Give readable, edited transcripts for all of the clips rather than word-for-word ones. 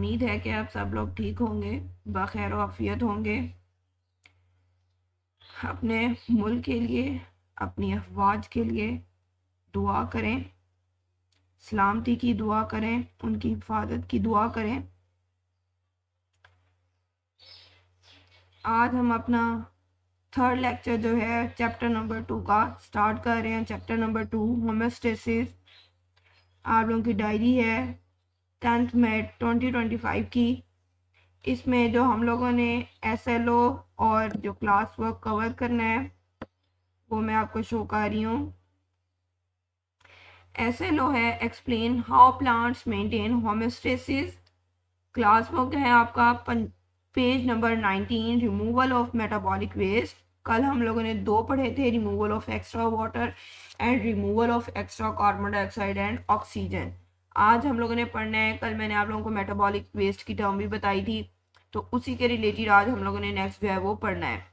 उम्मीद है कि आप सब लोग ठीक होंगे, बखैर आफियत होंगे। अपने मुल्क के लिए, अपनी अफवाज के लिए दुआ करें, सलामती की दुआ करें, उनकी हिफाजत की दुआ करें। आज हम अपना थर्ड लेक्चर जो है चैप्टर नंबर 2 का स्टार्ट कर रहे हैं। Chapter number 2 homeostasis. आप लोगों की डायरी है 10 मई 2025 की। इसमें जो हम लोगों ने SLO और जो क्लास वर्क कवर करना है वो मैं आपको शो कर रही हूँ। SLO है explain how plants maintain homeostasis. Class work है आपका page number 19 removal of metabolic waste. कल हम लोगों ने 2 पढ़े थे, removal of extra water and removal of extra carbon dioxide and oxygen. आज हम लोगों ने पढ़ना है, कल मैंने आप लोगों को मेटाबॉलिक वेस्ट की टर्म भी बताई थी, तो उसी के रिलेटेड आज हम लोगों ने नेक्स्ट जो है वो पढ़ना है।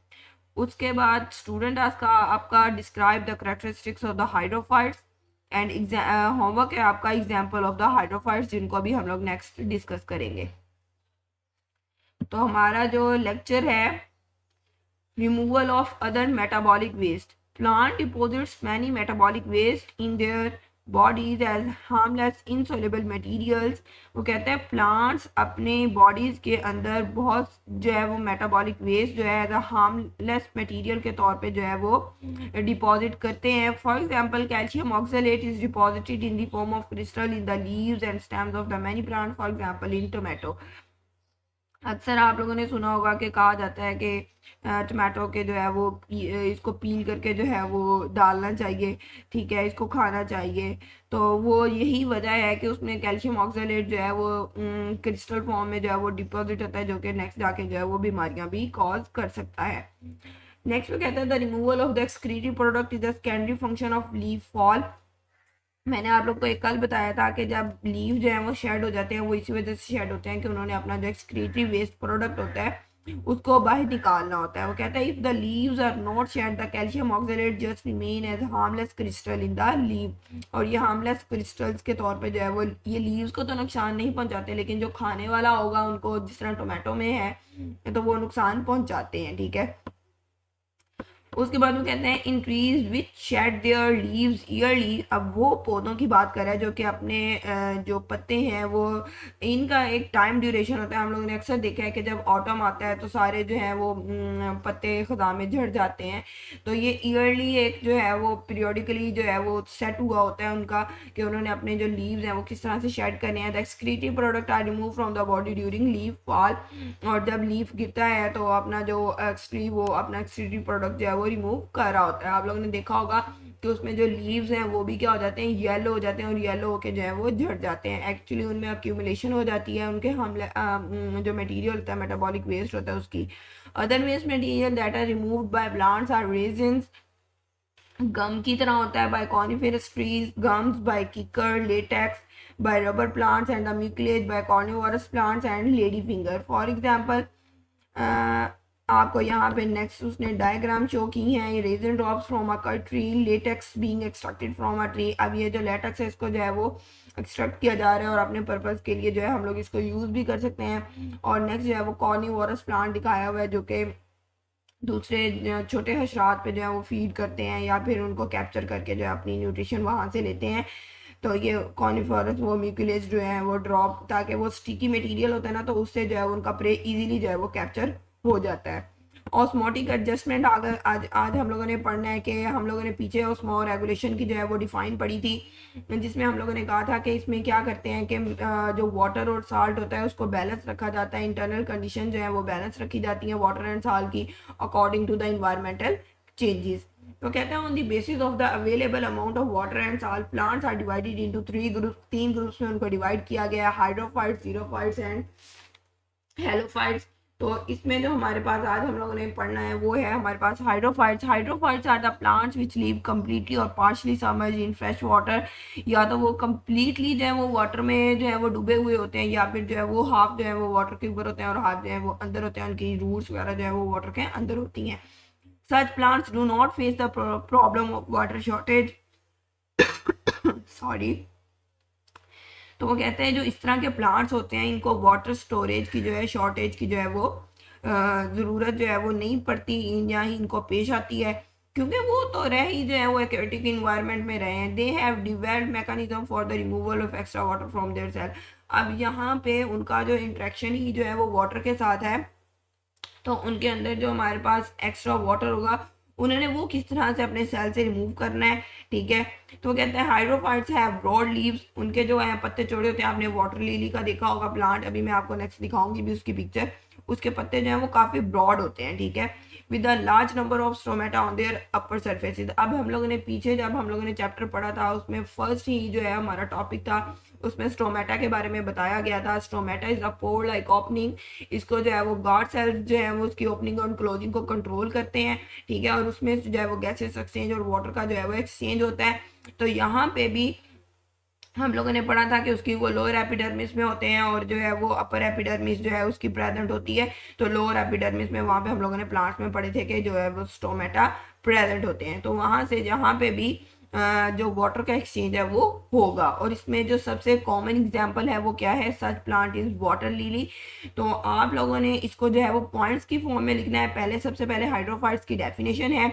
उसके बाद स्टूडेंट आज का आपका describe the characteristics of the hydrophytes and homework है आपका एग्जाम्पल ऑफ द हाइड्रोफाइट्स, जिनको अभी हम लोग नेक्स्ट डिस्कस करेंगे। तो हमारा जो लेक्चर है removal of other metabolic waste. Plant deposits many metabolic waste in their bodies as harmless insoluble materials. वो कहते हैं प्लांट्स अपने बॉडीज के अंदर बहुत जो है वो मेटाबॉलिक वेस्ट जो है एज अ हार्मलेस मटेरियल के तौर पे जो है वो डिपॉजिट करते हैं। For example calcium oxalate is deposited in the form of crystal in the leaves and stems of the many plant, for example in tomato. अक्सर आप लोगों ने सुना होगा कि कहा जाता है कि टमाटो के जो है वो इसको पील करके जो है वो डालना चाहिए, ठीक है, इसको खाना चाहिए। तो वो यही वजह है कि उसमें कैल्शियम ऑक्सलेट जो है वो क्रिस्टल फॉर्म में जो है वो डिपॉजिट होता है, जो कि नेक्स्ट जाके जो है वो बीमारियां भी कॉज कर सकता है। नेक्स्ट में कहता है the removal of the excretory product is the secondary function of leaf fall. मैंने आप लोग को एक कल बताया था कि जब लीव जो है वो शेड हो जाते हैं, वो इसी वजह से शेड होते हैं कि उन्होंने अपना जो एक्सक्रीटरी वेस्ट प्रोडक्ट होता है उसको बाहर निकालना होता है। वो कहता है if the leaves are not shed the calcium oxalate just remain as harmless crystal in the leaf. और ये हार्मलेस क्रिस्टल्स के तौर पे जो है वो ये लीव्स को तो नुकसान नहीं पहुंचाते, लेकिन जो खाने वाला होगा उनको, जिस तरह टोमेटो में है, तो वो नुकसान पहुंचाते हैं, ठीक है। उसके बाद वो कहते हैं increase which shade there leaves yearly. अब वो पौधों की बात कर रहा है जो कि अपने जो पत्ते हैं वो इनका एक टाइम ड्यूरेशन होता है। हम लोगों ने अक्सर देखा है कि जब ऑटम आता है तो सारे जो है वो पत्ते खज़ां में झड़ जाते हैं। तो ये ईयरली एक जो है वो पीरियोडिकली जो है वो सेट हुआ होता है उनका कि उन्होंने अपने जो लीव्स हैं वो किस तरह से शेड करने हैं। The excretive product are remove from the body during leaf fall. और जब लीफ गिरता है तो अपना जो वो अपना एक्सक्रीटिव प्रोडक्ट जो है वो रिमूव कर रहा होता है। आप लोगों ने देखा होगा कि उसमें जो लीव्स हैं वो भी क्या हो जाते हैं, येलो हो जाते हैं, और येलो होके जो है वो झड़ जाते हैं। एक्चुअली उनमें अक्यूमुलेशन हो जाती है उनके जो मटेरियल होता है, मेटाबॉलिक वेस्ट होता है उसकी। Other waste material that are removed by plants are resins, gum की तरह होता है, by coniferous trees, gums by किकर, latex by rubber plants and the mucilage by carnivorous plants and lady finger. For example आपको यहाँ पे next उसने diagram show की हैं। Resin drops from a cut tree, latex being extracted from a tree. अब ये जो लेटेक्स है इसको जो है वो एक्सट्रैक्ट किया जा रहा है और अपने पर्पस के लिए जो है हम लोग इसको यूज़ भी कर सकते हैं। और नेक्स्ट जो है वो कॉर्निवोरस प्लांट दिखाया हुआ है जो कि दूसरे छोटे हशरात पे जो है वो फीड करते हैं या फिर उनको कैप्चर करके जो है अपनी न्यूट्रिशन वहाँ से लेते हैं। तो ये कॉनिफरस वो म्यूकुलेज जो है वो ड्रॉप, ताकि वो स्टिकी मटेरियल होता है ना, तो उससे जो है उनका प्रे इजीली जो है वो कैप्चर हो जाता है। ऑस्मोटिक एडजस्टमेंट आज हम लोगों ने पढ़ना है कि हम लोगों ने पीछे ऑस्मो रेगुलेशन की जो है वो डिफाइन पढ़ी थी, जिसमें हम लोगों ने कहा था कि इसमें क्या करते हैं कि जो वाटर और साल्ट होता है उसको बैलेंस रखा जाता है। इंटरनल कंडीशन जो है वो बैलेंस रखी जाती है वाटर एंड साल्ट की according to the environmental changes. तो कहते हैं on the basis of the available amount of water and salt plants are divided into 3 group. 3 groups में उनको डिवाइड किया गया है, हाइड्रोफाइट्स, जीरोफाइट्स एंड हेलोफाइट्स। तो इसमें जो हमारे पास आज हम लोगों ने पढ़ना है वो है हमारे पास hydrophytes. Hydrophytes are the plants which live completely और partially submerged in fresh water. या तो वो कम्प्लीटली जो है वो वाटर में जो है वो डूबे हुए होते हैं, या फिर जो है वो हाफ जो है वो वाटर के ऊपर होते हैं और हाफ जो है वो अंदर होते हैं, उनकी रूट्स वगैरह जो है वो वाटर के अंदर होती हैं। Such plants do not face the problem of water shortage. Sorry. तो वो कहते हैं जो इस तरह के प्लांट्स होते हैं इनको वाटर स्टोरेज की जो है शॉर्टेज की जो है वो ज़रूरत जो है वो नहीं पड़ती या ही इनको पेश आती है, क्योंकि वो तो रह ही जो है वो एक्वेटिक इन्वायरमेंट में रहे हैं। They have developed mechanism for the removal of extra water from their cell. अब यहाँ पे उनका जो इंट्रैक्शन ही जो है वो वाटर के साथ है, तो उनके अंदर जो हमारे पास एक्स्ट्रा वाटर होगा उन्होंने वो किस तरह से अपने सेल से रिमूव करना है, ठीक है। तो कहते हैं हाइड्रोफाइट्स हैव ब्रॉड लीव्स, उनके जो है पत्ते चौड़े होते हैं। आपने वाटर लिली का देखा होगा प्लांट, अभी मैं आपको नेक्स्ट दिखाऊंगी भी उसकी पिक्चर। उसके पत्ते जो है वो काफ़ी ब्रॉड होते हैं, ठीक है, with a large number of stromata on their upper surfaces. अब हम लोगों ने पीछे जब हम लोगों ने चैप्टर पढ़ा था उसमें फर्स्ट ही जो है हमारा टॉपिक था, उसमें स्ट्रोमेटा के बारे में बताया गया था। Stomata is a pore like opening, इसको जो है वो गार्ड सेल्स जो है वो उसकी ओपनिंग और क्लोजिंग को कंट्रोल करते हैं, ठीक है, और उसमें जो है वो गैसेस एक्सचेंज और वाटर का जो है वो एक्सचेंज होता है। तो यहाँ पे भी हम लोगों ने पढ़ा था कि उसकी वो लोअर एपिडर्मिस में होते हैं और जो है वो अपर एपिडर्मिस जो है उसकी प्रेजेंट होती है। तो लोअर एपिडर्मिस में वहाँ पे हम लोगों ने प्लांट्स में पढ़े थे कि जो है वो स्टोमेटा प्रेजेंट होते हैं। तो वहाँ से जहाँ पे भी जो वाटर का एक्सचेंज है वो होगा। और इसमें जो सबसे कॉमन एग्जांपल है वो क्या है, सच प्लांट इज वाटर लिली। तो आप लोगों ने इसको जो है वो पॉइंट्स की फॉर्म में लिखना है। पहले सबसे पहले हाइड्रोफाइट्स की डेफिनेशन है।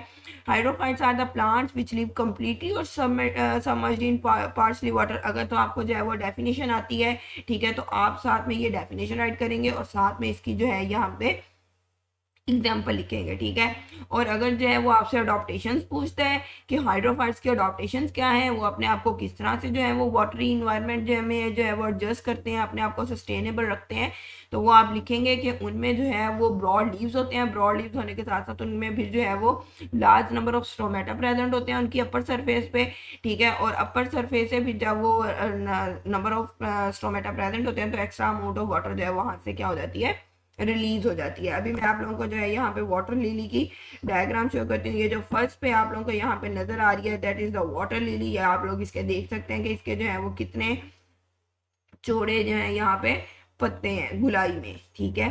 Hydrophytes are the plants which live completely or submerged in partially water. अगर तो आपको जो है वो डेफिनेशन आती है, ठीक है, तो आप साथ में ये डेफिनेशन राइट करेंगे और साथ में इसकी जो है यहाँ पे एग्जाम्पल लिखेंगे, ठीक है। और अगर जो है वो आपसे अडॉप्टेशंस पूछता है कि हाइड्रोफाइट्स के अडॉप्टेशंस क्या हैं, वो अपने आप को किस तरह से जो है वो वाटरी इन्वायरमेंट जो में जो है वो एडजस्ट करते हैं, अपने आप को सस्टेनेबल रखते हैं, तो वो आप लिखेंगे कि उनमें जो है वो ब्रॉड लीव्स होते हैं। ब्रॉड लीव्स होने के साथ साथ उनमें भी जो है वो large number of stromata present होते हैं उनकी अपर सरफेस पे, ठीक है। और अपर सरफेस से भी जब वो नंबर ऑफ स्ट्रोमेटा प्रेजेंट होते हैं तो एक्स्ट्रा अमाउंट ऑफ वाटर जो है वहां से क्या हो जाती है, रिलीज हो जाती है। अभी मैं आप लोगों को जो है यहाँ पे वाटर लिली की डायग्राम शो करती हूँ। ये जो फर्स्ट पे आप लोगों को यहाँ पे नजर आ रही है that is the water lily. या आप लोग इसके देख सकते हैं कि इसके जो है वो कितने चौड़े जो है यहाँ पे पत्ते हैं गुलाई में, ठीक है।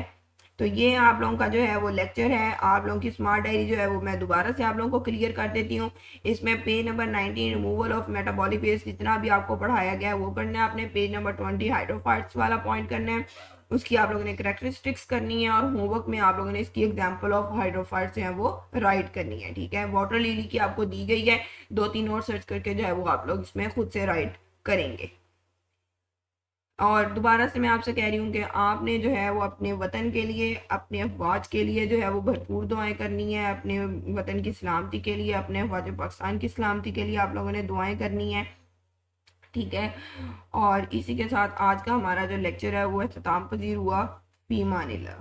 तो ये आप लोगों का जो है वो लेक्चर है। आप लोगों की स्मार्ट डायरी जो है वो मैं दोबारा से आप लोगों को क्लियर कर देती हूँ। इसमें page number 19 removal of metabolic waste जितना भी आपको पढ़ाया गया है वो करना है आपने। पेज नंबर 20 हाइड्रोफाइट्स वाला पॉइंट करना है, उसकी आप लोगों ने करेक्टरिस्टिक्स करनी है और होमवर्क में आप लोगों ने इसकी एग्जांपल ऑफ हाइड्रोफाइट्स जो है वो राइट करनी है, ठीक है। वाटर लिली की आपको दी गई है, 2-3 और सर्च करके जो है वो आप लोग इसमें खुद से राइट करेंगे। और दोबारा से मैं आपसे कह रही हूँ कि आपने जो है वो अपने वतन के लिए, अपने अफवाज के लिए जो है वो भरपूर दुआएं करनी है। अपने वतन की सलामती के लिए, अपने अफवाज पाकिस्तान की सलामती के लिए आप लोगों ने दुआएं करनी है, ठीक है। और इसी के साथ आज का हमारा जो लेक्चर है वो अख्ताम पजीर हुआ। फी मानिल्लाह।